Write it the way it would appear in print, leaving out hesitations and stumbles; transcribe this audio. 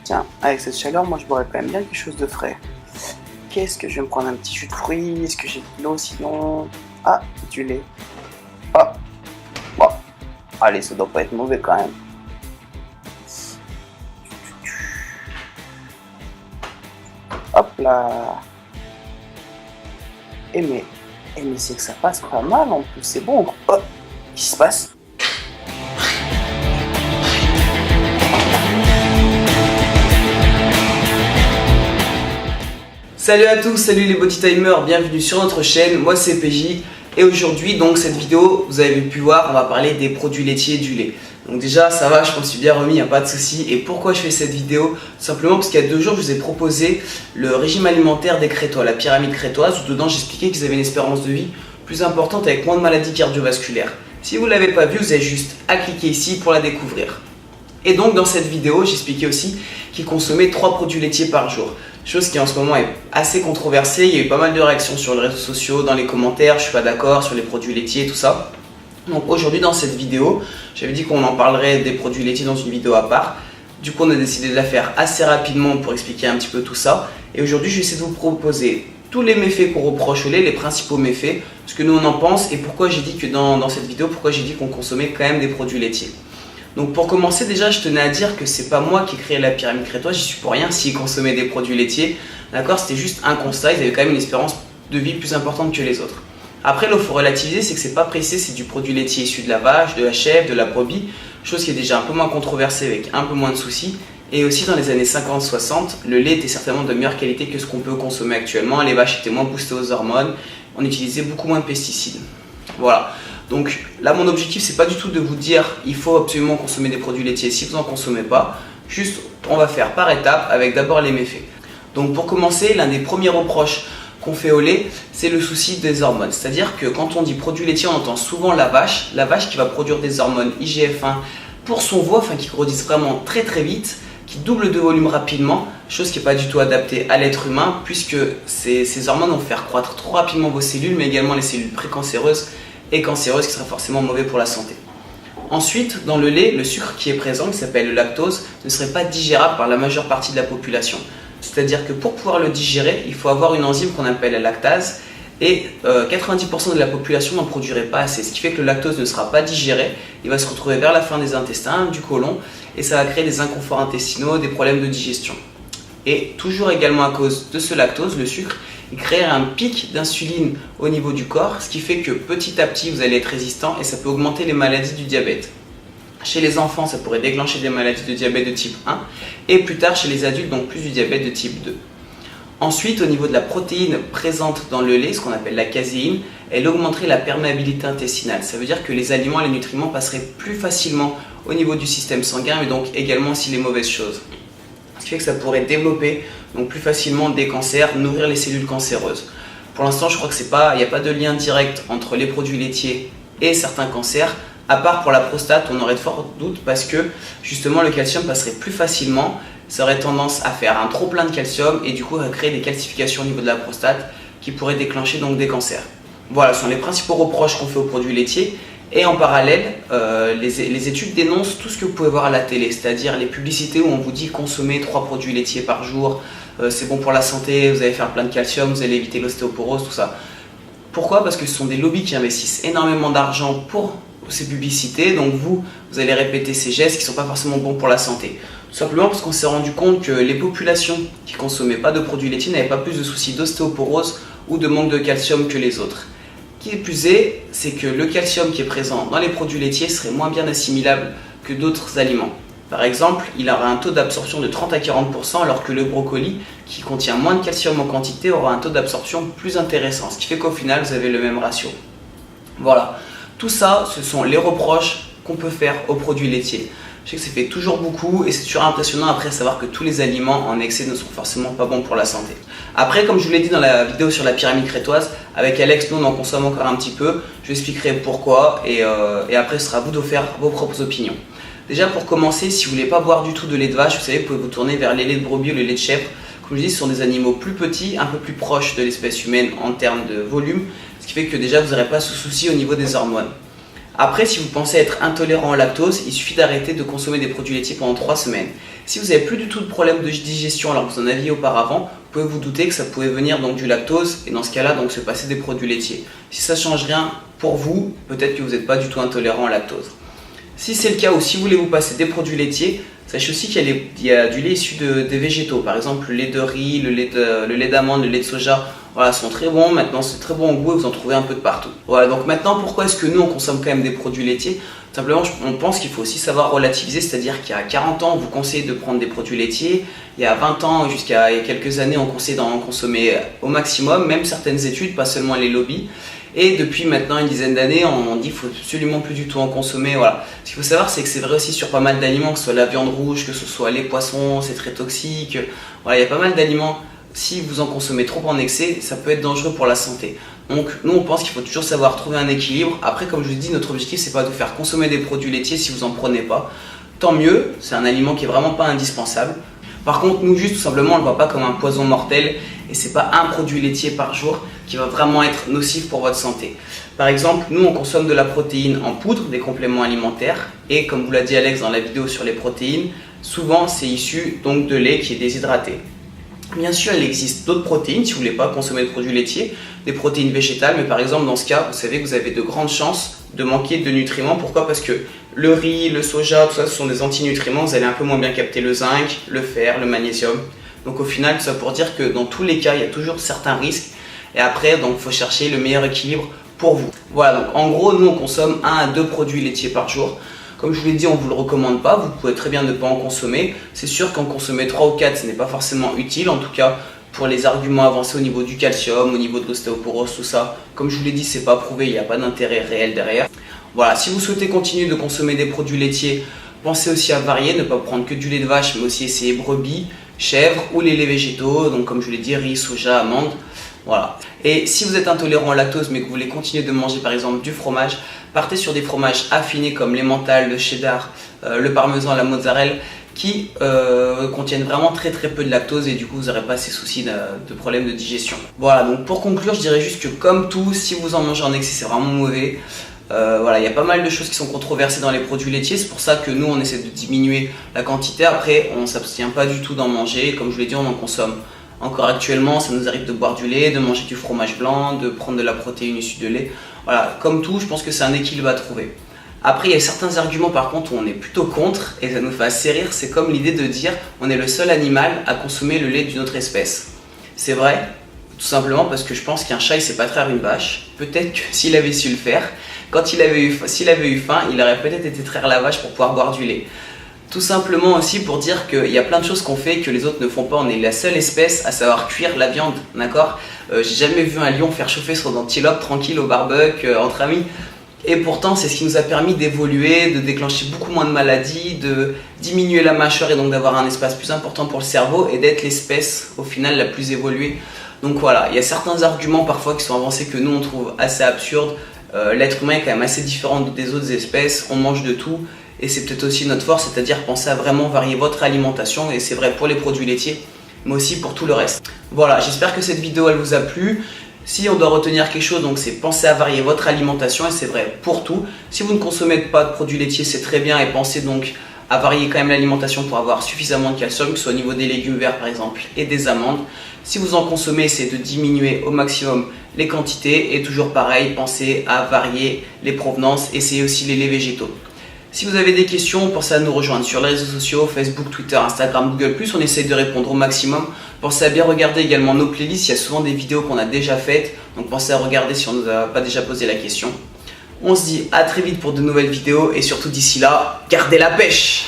Tiens, avec cette chaleur, moi je boirais quand même bien quelque chose de frais. Qu'est-ce que je vais me prendre? Un petit jus de fruits? Est-ce que j'ai de l'eau sinon? Ah, du lait. Ah, bon. Allez, ça doit pas être mauvais quand même. Hop là. Mais c'est que ça passe pas mal en plus, c'est bon. Oh, qu'est-ce qui se passe? Salut à tous, salut les body timers, bienvenue sur notre chaîne, moi c'est PJ et aujourd'hui donc cette vidéo, vous avez pu voir, on va parler des produits laitiers et du lait. Donc déjà ça va, je m'en suis bien remis, il n'y a pas de souci. Et pourquoi je fais cette vidéo? Tout simplement parce qu'il y a 2 jours je vous ai proposé le régime alimentaire des Crétois, la pyramide crétoise, où dedans j'expliquais qu'ils avaient une espérance de vie plus importante avec moins de maladies cardiovasculaires. Si vous ne l'avez pas vu, vous avez juste à cliquer ici pour la découvrir. Et donc dans cette vidéo, j'expliquais aussi qu'ils consommaient 3 produits laitiers par jour. Chose qui en ce moment est assez controversée, il y a eu pas mal de réactions sur les réseaux sociaux, dans les commentaires, je suis pas d'accord sur les produits laitiers et tout ça. Donc aujourd'hui dans cette vidéo, j'avais dit qu'on en parlerait des produits laitiers dans une vidéo à part. Du coup on a décidé de la faire assez rapidement pour expliquer un petit peu tout ça. Et aujourd'hui je vais essayer de vous proposer tous les méfaits qu'on reproche au lait, les principaux méfaits, ce que nous on en pense et pourquoi j'ai dit que dans cette vidéo, pourquoi j'ai dit qu'on consommait quand même des produits laitiers. Donc pour commencer déjà je tenais à dire que c'est pas moi qui ai créé la pyramide crétoise, j'y suis pour rien s'ils consommaient des produits laitiers, d'accord, c'était juste un constat, ils avaient quand même une espérance de vie plus importante que les autres. Après là il faut relativiser, c'est que c'est pas précisé, c'est du produit laitier issu de la vache, de la chèvre, de la brebis, chose qui est déjà un peu moins controversée avec un peu moins de soucis. Et aussi dans les années 50-60, le lait était certainement de meilleure qualité que ce qu'on peut consommer actuellement, les vaches étaient moins boostées aux hormones, on utilisait beaucoup moins de pesticides. Voilà. Donc là mon objectif c'est pas du tout de vous dire il faut absolument consommer des produits laitiers si vous n'en consommez pas, juste on va faire par étapes avec d'abord les méfaits. Donc pour commencer, l'un des premiers reproches qu'on fait au lait c'est le souci des hormones, c'est à dire que quand on dit produits laitiers on entend souvent la vache qui va produire des hormones IGF-1 pour son veau, enfin qui grandissent vraiment très très vite, qui double de volume rapidement, chose qui n'est pas du tout adaptée à l'être humain puisque ces hormones vont faire croître trop rapidement vos cellules mais également les cellules précancéreuses et cancéreuse qui sera forcément mauvais pour la santé. Ensuite, dans le lait, le sucre qui est présent, qui s'appelle le lactose, ne serait pas digérable par la majeure partie de la population. C'est-à-dire que pour pouvoir le digérer, il faut avoir une enzyme qu'on appelle la lactase et 90% de la population n'en produirait pas assez. Ce qui fait que le lactose ne sera pas digéré, il va se retrouver vers la fin des intestins, du côlon, et ça va créer des inconforts intestinaux, des problèmes de digestion. Et toujours également à cause de ce lactose, le sucre, il crée un pic d'insuline au niveau du corps, ce qui fait que petit à petit vous allez être résistant et ça peut augmenter les maladies du diabète. Chez les enfants, ça pourrait déclencher des maladies de diabète de type 1 et plus tard chez les adultes, donc plus du diabète de type 2. Ensuite, au niveau de la protéine présente dans le lait, ce qu'on appelle la caséine, elle augmenterait la perméabilité intestinale. Ça veut dire que les aliments et les nutriments passeraient plus facilement au niveau du système sanguin, mais donc également aussi les mauvaises choses. Ce qui fait que ça pourrait développer donc plus facilement des cancers, nourrir les cellules cancéreuses. Pour l'instant, je crois qu'il n'y a pas de lien direct entre les produits laitiers et certains cancers, à part pour la prostate, on aurait de forts doutes parce que justement le calcium passerait plus facilement, ça aurait tendance à faire un trop plein de calcium et du coup à créer des calcifications au niveau de la prostate qui pourraient déclencher donc des cancers. Voilà, ce sont les principaux reproches qu'on fait aux produits laitiers. Et en parallèle, les études dénoncent tout ce que vous pouvez voir à la télé, c'est-à-dire les publicités où on vous dit consommer 3 produits laitiers par jour, c'est bon pour la santé, vous allez faire plein de calcium, vous allez éviter l'ostéoporose, tout ça. Pourquoi? Parce que ce sont des lobbies qui investissent énormément d'argent pour ces publicités, donc vous allez répéter ces gestes qui ne sont pas forcément bons pour la santé. Tout simplement parce qu'on s'est rendu compte que les populations qui ne consommaient pas de produits laitiers n'avaient pas plus de soucis d'ostéoporose ou de manque de calcium que les autres. Qui est plus est, c'est que le calcium qui est présent dans les produits laitiers serait moins bien assimilable que d'autres aliments. Par exemple, il aura un taux d'absorption de 30 à 40%, alors que le brocoli, qui contient moins de calcium en quantité, aura un taux d'absorption plus intéressant, ce qui fait qu'au final, vous avez le même ratio. Voilà, tout ça, ce sont les reproches qu'on peut faire aux produits laitiers. Je sais que ça fait toujours beaucoup et c'est toujours impressionnant après de savoir que tous les aliments en excès ne sont forcément pas bons pour la santé. Après, comme je vous l'ai dit dans la vidéo sur la pyramide crétoise, avec Alex, nous on en consomme encore un petit peu, je vous expliquerai pourquoi et après ce sera à vous de faire vos propres opinions. Déjà pour commencer, si vous ne voulez pas boire du tout de lait de vache, vous savez, vous pouvez vous tourner vers les laits de brebis ou les laits de chèvre. Comme je dis, ce sont des animaux plus petits, un peu plus proches de l'espèce humaine en termes de volume, ce qui fait que déjà vous n'aurez pas ce souci au niveau des hormones. Après, si vous pensez être intolérant au lactose, il suffit d'arrêter de consommer des produits laitiers pendant 3 semaines. Si vous n'avez plus du tout de problème de digestion alors que vous en aviez auparavant, vous pouvez vous douter que ça pouvait venir donc du lactose et dans ce cas-là donc se passer des produits laitiers. Si ça ne change rien pour vous, peut-être que vous n'êtes pas du tout intolérant au lactose. Si c'est le cas ou si vous voulez vous passer des produits laitiers, sachez aussi qu'il y a du lait issu des végétaux. Par exemple, le lait de riz, le lait d'amande, le lait de soja, voilà, sont très bons. Maintenant, c'est très bon au goût et vous en trouvez un peu de partout. Voilà, donc maintenant, pourquoi est-ce que nous, on consomme quand même des produits laitiers? Simplement, on pense qu'il faut aussi savoir relativiser, c'est-à-dire qu'il y a 40 ans, on vous conseille de prendre des produits laitiers. Il y a 20 ans, jusqu'à quelques années, on conseille d'en consommer au maximum, même certaines études, pas seulement les lobbies. Et depuis maintenant une dizaine d'années, on dit qu'il faut absolument plus du tout en consommer. Voilà. Ce qu'il faut savoir, c'est que c'est vrai aussi sur pas mal d'aliments, que ce soit la viande rouge, que ce soit les poissons, c'est très toxique. Voilà, il y a pas mal d'aliments. Si vous en consommez trop en excès, ça peut être dangereux pour la santé. Donc nous, on pense qu'il faut toujours savoir trouver un équilibre. Après, comme je vous dis, notre objectif, c'est pas de vous faire consommer des produits laitiers si vous en prenez pas. Tant mieux, c'est un aliment qui est vraiment pas indispensable. Par contre, nous, juste tout simplement, on ne le voit pas comme un poison mortel et c'est pas un produit laitier par jour qui va vraiment être nocif pour votre santé. Par exemple, nous, on consomme de la protéine en poudre, des compléments alimentaires, et comme vous l'a dit Alex dans la vidéo sur les protéines, souvent c'est issu donc de lait qui est déshydraté. Bien sûr, il existe d'autres protéines si vous ne voulez pas consommer de produits laitiers, des protéines végétales, mais par exemple dans ce cas, vous savez que vous avez de grandes chances de manquer de nutriments. Pourquoi? Parce que le riz, le soja, tout ça, ce sont des antinutriments, vous allez un peu moins bien capter le zinc, le fer, le magnésium. Donc au final, tout ça pour dire que dans tous les cas, il y a toujours certains risques. Et après, donc, il faut chercher le meilleur équilibre pour vous. Voilà, donc en gros, nous, on consomme 1 à 2 produits laitiers par jour. Comme je vous l'ai dit, on ne vous le recommande pas. Vous pouvez très bien ne pas en consommer. C'est sûr qu'en consommer 3 ou 4, ce n'est pas forcément utile. En tout cas, pour les arguments avancés au niveau du calcium, au niveau de l'ostéoporose, tout ça. Comme je vous l'ai dit, c'est pas prouvé, il n'y a pas d'intérêt réel derrière. Voilà, si vous souhaitez continuer de consommer des produits laitiers, pensez aussi à varier, ne pas prendre que du lait de vache, mais aussi essayer brebis, chèvres ou les laits végétaux. Donc comme je vous l'ai dit, riz, soja, amandes. Voilà. Et si vous êtes intolérant au lactose mais que vous voulez continuer de manger par exemple du fromage, partez sur des fromages affinés comme l'emmental, le cheddar, le parmesan, la mozzarella qui contiennent vraiment très peu de lactose et du coup vous n'aurez pas ces soucis de problèmes de digestion. Voilà, donc pour conclure, je dirais juste que comme tout, si vous en mangez en excès, c'est vraiment mauvais. Voilà, il y a pas mal de choses qui sont controversées dans les produits laitiers, c'est pour ça que nous on essaie de diminuer la quantité. Après, on ne s'abstient pas du tout d'en manger, comme je vous l'ai dit, on en consomme. Encore actuellement, ça nous arrive de boire du lait, de manger du fromage blanc, de prendre de la protéine issue de lait. Voilà, comme tout, je pense que c'est un équilibre à trouver. Après, il y a certains arguments par contre où on est plutôt contre et ça nous fait assez rire. C'est comme l'idée de dire on est le seul animal à consommer le lait d'une autre espèce. C'est vrai, tout simplement parce que je pense qu'un chat il sait pas traire une vache. Peut-être que s'il avait su le faire, s'il avait eu faim, il aurait peut-être été traire la vache pour pouvoir boire du lait. Tout simplement aussi pour dire qu'il y a plein de choses qu'on fait que les autres ne font pas. On est la seule espèce à savoir cuire la viande, d'accord? J'ai jamais vu un lion faire chauffer son antilope tranquille au barbecue entre amis. Et pourtant, c'est ce qui nous a permis d'évoluer, de déclencher beaucoup moins de maladies, de diminuer la mâchoire et donc d'avoir un espace plus important pour le cerveau et d'être l'espèce au final la plus évoluée. Donc voilà, il y a certains arguments parfois qui sont avancés que nous on trouve assez absurdes. L'être humain est quand même assez différent des autres espèces, on mange de tout. Et c'est peut-être aussi notre force, c'est-à-dire penser à vraiment varier votre alimentation, et c'est vrai pour les produits laitiers, mais aussi pour tout le reste. Voilà, j'espère que cette vidéo elle vous a plu. Si on doit retenir quelque chose, donc c'est penser à varier votre alimentation, et c'est vrai pour tout. Si vous ne consommez pas de produits laitiers, c'est très bien, et pensez donc à varier quand même l'alimentation pour avoir suffisamment de calcium, que ce soit au niveau des légumes verts par exemple, et des amandes. Si vous en consommez, c'est de diminuer au maximum les quantités, et toujours pareil, pensez à varier les provenances, essayez aussi les laits végétaux. Si vous avez des questions, pensez à nous rejoindre sur les réseaux sociaux, Facebook, Twitter, Instagram, Google+, on essaye de répondre au maximum. Pensez à bien regarder également nos playlists, il y a souvent des vidéos qu'on a déjà faites, donc pensez à regarder si on ne nous a pas déjà posé la question. On se dit à très vite pour de nouvelles vidéos et surtout d'ici là, gardez la pêche!